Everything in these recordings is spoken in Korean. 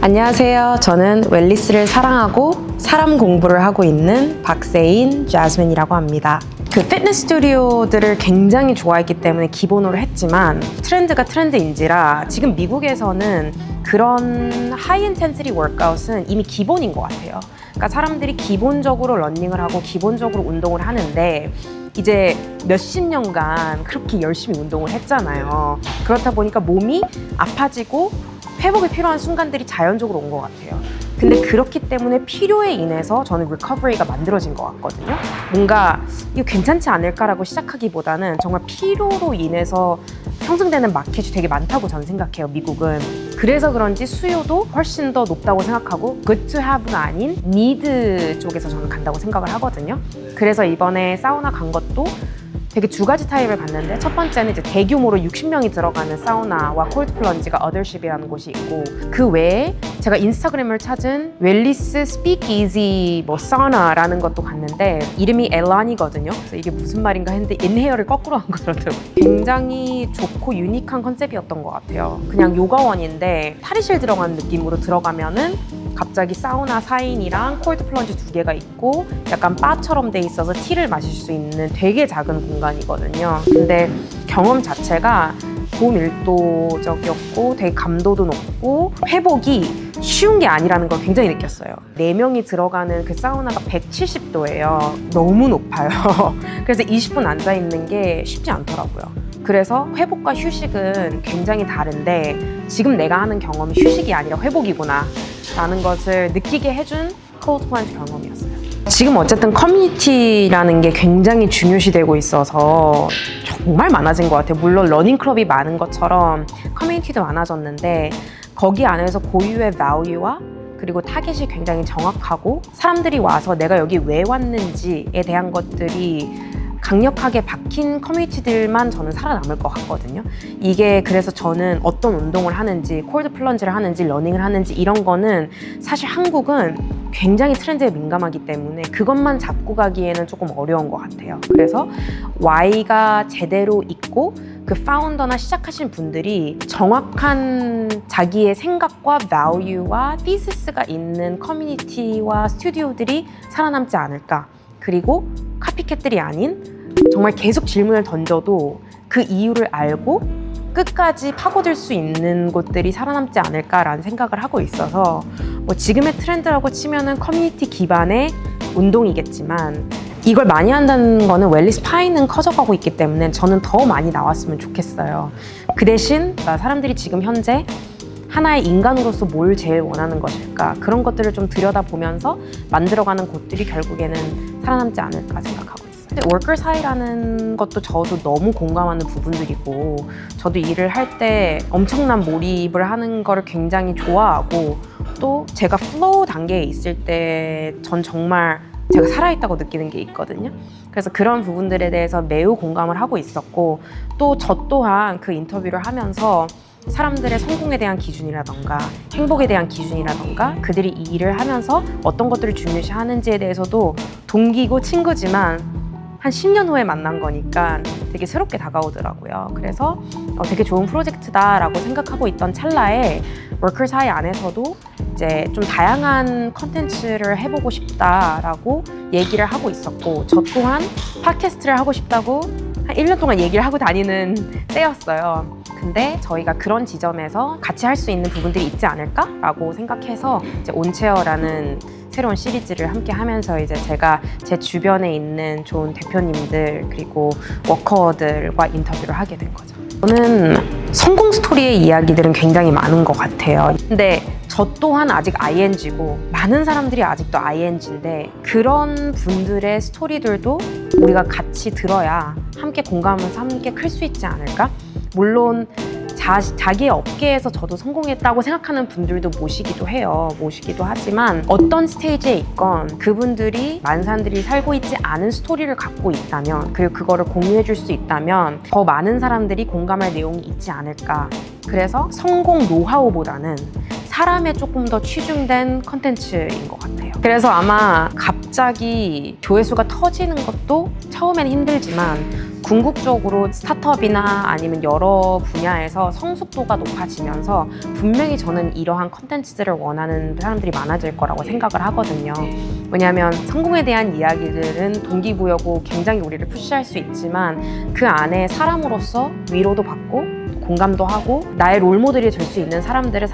안녕하세요. 저는 웰니스를 사랑하고 사람 공부를 하고 있는 박세인 자스민이라고 합니다. 그 피트니스 스튜디오들을 굉장히 좋아했기 때문에 기본으로 했지만 트렌드가 트렌드인지라 지금 미국에서는 그런 하이 인텐시티 워크아웃은 이미 기본인 것 같아요. 그러니까 사람들이 기본적으로 러닝을 하고 기본적으로 운동을 하는데 이제 몇십 년간 그렇게 열심히 운동을 했잖아요. 그렇다 보니까 몸이 아파지고 회복이 필요한 순간들이 자연적으로 온 것 같아요. 근데 그렇기 때문에 필요에 인해서 저는 리커버리가 만들어진 것 같거든요. 뭔가 이거 괜찮지 않을까라고 시작하기보다는 정말 필요로 인해서 형성되는 마켓이 되게 많다고 저는 생각해요, 미국은. 그래서 그런지 수요도 훨씬 더 높다고 생각하고 good to have가 아닌 need 쪽에서 저는 간다고 생각을 하거든요. 그래서 이번에 사우나 간 것도 되게 두 가지 타입을 봤는데 첫 번째는 이제 대규모로 60명이 들어가는 사우나와 콜드 플런지가 어덜쉽이라는 곳이 있고 그 외에 제가 인스타그램을 찾은 웰니스 스피크이지 사우나라는 것도 갔는데 이름이 엘란이거든요. 그래서 이게 무슨 말인가 했는데 인헤어를 거꾸로 한 거더라고요. 굉장히 좋고 유니크한 컨셉이었던 것 같아요. 그냥 요가원인데 탈의실 들어간 느낌으로 들어가면은 갑자기 사우나 4인이랑 콜드 플런지 2개가 있고 약간 바처럼 돼 있어서 티를 마실 수 있는 되게 작은 공간이거든요. 근데 경험 자체가 고밀도적이었고 되게 감도도 높고 회복이 쉬운 게 아니라는 걸 굉장히 느꼈어요. 4명이 들어가는 그 사우나가 170도예요. 너무 높아요. 그래서 20분 앉아있는 게 쉽지 않더라고요. 그래서 회복과 휴식은 굉장히 다른데 지금 내가 하는 경험이 휴식이 아니라 회복이구나 라는 것을 느끼게 해준 콜드 플런지 경험이었어요. 지금 어쨌든 커뮤니티라는 게 굉장히 중요시되고 있어서 정말 많아진 것 같아요. 물론 러닝클럽이 많은 것처럼 커뮤니티도 많아졌는데 거기 안에서 고유의 value와 그리고 타겟이 굉장히 정확하고 사람들이 와서 내가 여기 왜 왔는지에 대한 것들이 강력하게 박힌 커뮤니티들만 저는 살아남을 것 같거든요. 이게 그래서 저는 어떤 운동을 하는지 콜드 플런지를 하는지 러닝을 하는지 이런 거는 사실 한국은 굉장히 트렌드에 민감하기 때문에 그것만 잡고 가기에는 조금 어려운 것 같아요. 그래서 Y가 제대로 있고 그 파운더나 시작하신 분들이 정확한 자기의 생각과 value와 thesis,가 있는 커뮤니티와 스튜디오들이 살아남지 않을까. 그리고 카피캣들이 아닌 정말 계속 질문을 던져도 그 이유를 알고 끝까지 파고들 수 있는 곳들이 살아남지 않을까라는 생각을 하고 있어서 지금의 트렌드라고 치면은 커뮤니티 기반의 운동이겠지만 이걸 많이 한다는 거는 웰니스 파이는 커져가고 있기 때문에 저는 더 많이 나왔으면 좋겠어요. 그 대신 사람들이 지금 현재 하나의 인간으로서 뭘 제일 원하는 것일까 그런 것들을 좀 들여다보면서 만들어가는 곳들이 결국에는 살아남지 않을까 생각하고 있어요. 워커스 하이라는 것도 저도 너무 공감하는 부분들이고 저도 일을 할 때 엄청난 몰입을 하는 거를 굉장히 좋아하고 또 제가 플로우 단계에 있을 때 전 정말 제가 살아있다고 느끼는 게 있거든요. 그래서 그런 부분들에 대해서 매우 공감을 하고 있었고 또 저 또한 그 인터뷰를 하면서 사람들의 성공에 대한 기준이라던가 행복에 대한 기준이라던가 그들이 이 일을 하면서 어떤 것들을 중요시 하는지에 대해서도 동기고 친구지만 한 10년 후에 만난 거니까 되게 새롭게 다가오더라고요. 그래서 되게 좋은 프로젝트다라고 생각하고 있던 찰나에 워커스 하이 안에서도 이제 좀 다양한 컨텐츠를 해보고 싶다라고 얘기를 하고 있었고 저 또한 팟캐스트를 하고 싶다고 한 1년 동안 얘기를 하고 다니는 때였어요. 근데 저희가 그런 지점에서 같이 할 수 있는 부분들이 있지 않을까라고 생각해서 이제 온체어라는 새로운 시리즈를 함께 하면서 이제 제가 제 주변에 있는 좋은 대표님들 그리고 워커들과 인터뷰를 하게 된 거죠. 저는 성공 스토리의 이야기들은 굉장히 많은 것 같아요. 근데 저 또한 아직 ING고 많은 사람들이 아직도 ING인데 그런 분들의 스토리들도 우리가 같이 들어야 함께 공감하면서 함께 클 수 있지 않을까? 물론 자기의 업계에서 저도 성공했다고 생각하는 분들도 모시기도 해요. 모시기도 하지만 어떤 스테이지에 있건 그분들이 많은 사람들이 살고 있지 않은 스토리를 갖고 있다면 그리고 그거를 공유해 줄 수 있다면 더 많은 사람들이 공감할 내용이 있지 않을까. 그래서 성공 노하우보다는 사람에 조금 더 치중된 컨텐츠인 것 같아요. 그래서 아마 갑자기 조회수가 터지는 것도 처음엔 힘들지만 궁극적으로 스타트업이나 아니면 여러 분야에서 성숙도가 높아지면서 분명히 저는 이러한 컨텐츠들을 원하는 사람들이 많아질 거라고 생각을 하거든요. 왜냐하면 성공에 대한 이야기들은 동기부여고 굉장히 우리를 푸시할 수 있지만 그 안에 사람으로서 위로도 받고 공감도 하고 나의 롤모델이 될 수 있는 사람들은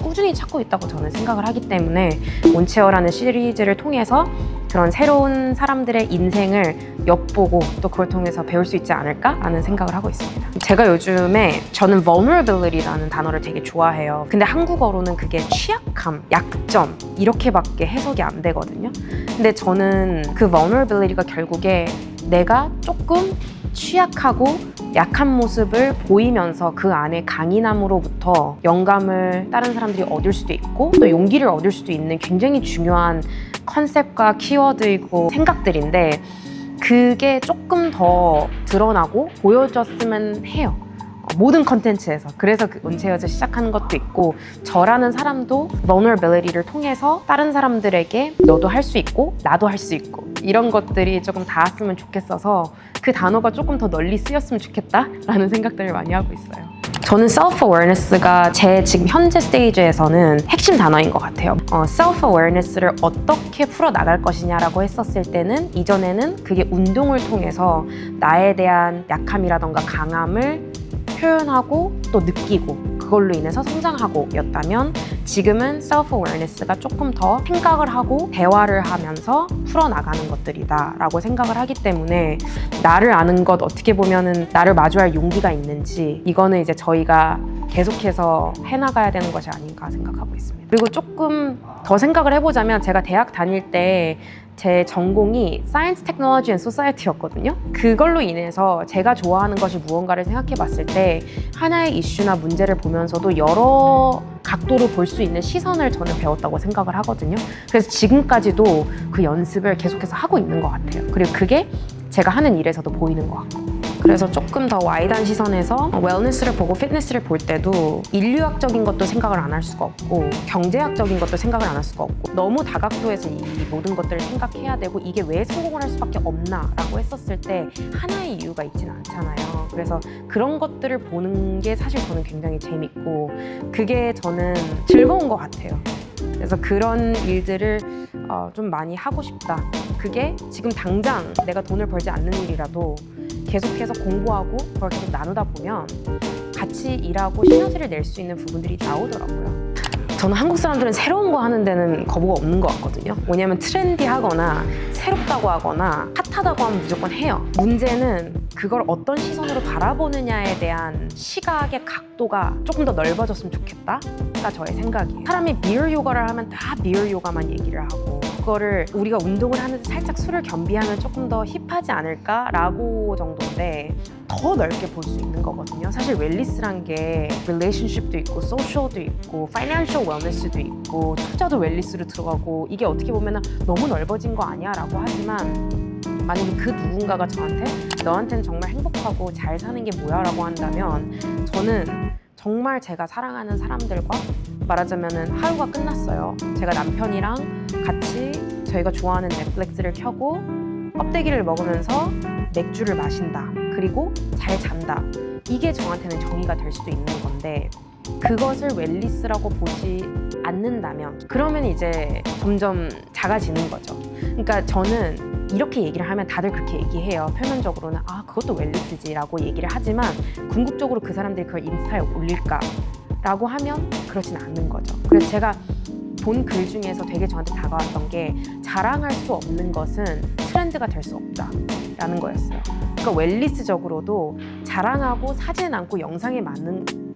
꾸준히 찾고 있다고 저는 생각을 하기 때문에 온체어라는 시리즈를 통해서 그런 새로운 사람들의 인생을 엿보고 또 그걸 통해서 배울 수 있지 않을까라는 생각을 하고 있습니다. 제가 요즘에 저는 vulnerability라는 단어를 되게 좋아해요. 근데 한국어로는 그게 취약함, 약점 이렇게밖에 해석이 안 되거든요. 근데 저는 그 vulnerability가 결국에 내가 조금 취약하고 약한 모습을 보이면서 그 안에 강인함으로부터 영감을 다른 사람들이 얻을 수도 있고 또 용기를 얻을 수도 있는 굉장히 중요한 컨셉과 키워드이고 생각들인데 그게 조금 더 드러나고 보여졌으면 해요. 모든 컨텐츠에서. 그래서 그 온체어에서 시작하는 것도 있고 저라는 사람도 vulnerability를 통해서 다른 사람들에게 너도 할 수 있고 나도 할 수 있고 이런 것들이 조금 닿았으면 좋겠어서 그 단어가 조금 더 널리 쓰였으면 좋겠다라는 생각들을 많이 하고 있어요. 저는 self-awareness가 제 지금 현재 스테이지에서는 핵심 단어인 것 같아요. self-awareness를 어떻게 풀어나갈 것이냐라고 했었을 때는 이전에는 그게 운동을 통해서 나에 대한 약함이라던가 강함을 표현하고 또 느끼고 그걸로 인해서 성장하고 였다면 지금은 self-awareness가 조금 더 생각을 하고 대화를 하면서 풀어나가는 것들이다 라고 생각을 하기 때문에 나를 아는 것 어떻게 보면은 나를 마주할 용기가 있는지 이거는 이제 저희가 계속해서 해나가야 되는 것이 아닌가 생각하고 있습니다. 그리고 조금 더 생각을 해보자면 제가 대학 다닐 때 제 전공이 Science, Technology and Society였거든요. 그걸로 인해서 제가 좋아하는 것이 무언가를 생각해 봤을 때 하나의 이슈나 문제를 보면서도 여러 각도로 볼 수 있는 시선을 저는 배웠다고 생각을 하거든요. 그래서 지금까지도 그 연습을 계속해서 하고 있는 것 같아요. 그리고 그게 제가 하는 일에서도 보이는 것 같고 그래서 조금 더 와이드한 시선에서 웰니스를 보고 피트니스를 볼 때도 인류학적인 것도 생각을 안 할 수가 없고 경제학적인 것도 생각을 안 할 수가 없고 너무 다각도에서 이 모든 것들을 생각해야 되고 이게 왜 성공을 할 수밖에 없나 라고 했었을 때 하나의 이유가 있지는 않잖아요. 그래서 그런 것들을 보는 게 사실 저는 굉장히 재밌고 그게 저는 즐거운 것 같아요. 그래서 그런 일들을 좀 많이 하고 싶다. 그게 지금 당장 내가 돈을 벌지 않는 일이라도 계속해서 공부하고 그걸 계속 나누다 보면 같이 일하고 시너지를 낼 수 있는 부분들이 나오더라고요. 저는 한국 사람들은 새로운 거 하는 데는 거부가 없는 것 같거든요. 왜냐하면 트렌디하거나 새롭다고 하거나 핫하다고 하면 무조건 해요. 문제는 그걸 어떤 시선으로 바라보느냐에 대한 시각의 각도가 조금 더 넓어졌으면 좋겠다가 저의 생각이에요. 사람이 미러 요가를 하면 다 미러 요가만 얘기를 하고 그거를 우리가 운동을 하는데 살짝 술을 겸비하면 조금 더 힙하지 않을까라고 정도인데 더 넓게 볼 수 있는 거거든요. 사실 웰니스란 게 relationship도 있고 social도 있고 financial wellness도 있고 투자도 웰니스로 들어가고 이게 어떻게 보면 너무 넓어진 거 아니야 라고 하지만 만약에 그 누군가가 저한테 너한테는 정말 행복하고 잘 사는 게 뭐야 라고 한다면 저는 정말 제가 사랑하는 사람들과 말하자면 하루가 끝났어요. 제가 남편이랑 같이 저희가 좋아하는 넷플릭스를 켜고 껍데기를 먹으면서 맥주를 마신다. 그리고 잘 잔다. 이게 저한테는 정의가 될 수도 있는 건데 그것을 웰니스라고 보지 않는다면 그러면 이제 점점 작아지는 거죠. 그러니까 저는 이렇게 얘기를 하면 다들 그렇게 얘기해요. 표면적으로는 그것도 웰니스지라고 얘기를 하지만 궁극적으로 그 사람들이 그걸 인스타에 올릴까? 라고 하면 그렇지는 않는 거죠. 그래서 제가 본 글 중에서 되게 저한테 다가왔던 게 자랑할 수 없는 것은 트렌드가 될 수 없다라는 거였어요. 그러니까 웰니스적으로도 자랑하고 사진 남고 영상에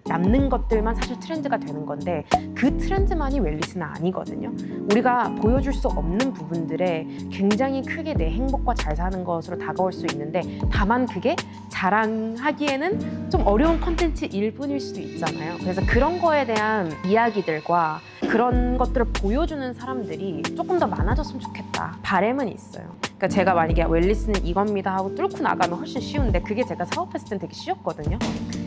남는 것들만 사실 트렌드가 되는 건데 그 트렌드만이 웰니스는 아니거든요. 우리가 보여줄 수 없는 부분들에 굉장히 크게 내 행복과 잘 사는 것으로 다가올 수 있는데 다만 그게 자랑하기에는 좀 어려운 컨텐츠일 뿐일 수도 있잖아요. 그래서 그런 거에 대한 이야기들과 그런 것들을 보여주는 사람들이 조금 더 많아졌으면 좋겠다. 바람은 있어요. 그러니까 제가 만약에 웰니스는 이겁니다 하고 뚫고 나가면 훨씬 쉬운데 그게 제가 사업했을 땐 되게 쉬웠거든요.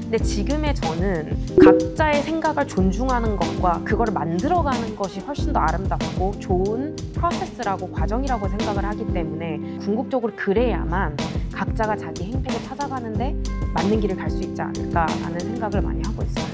근데 지금의 저는 각자의 생각을 존중하는 것과 그걸 만들어가는 것이 훨씬 더 아름답고 좋은 프로세스라고 과정이라고 생각을 하기 때문에 궁극적으로 그래야만 각자가 자기 행복을 찾아가는데 맞는 길을 갈 수 있지 않을까라는 생각을 많이 하고 있어요.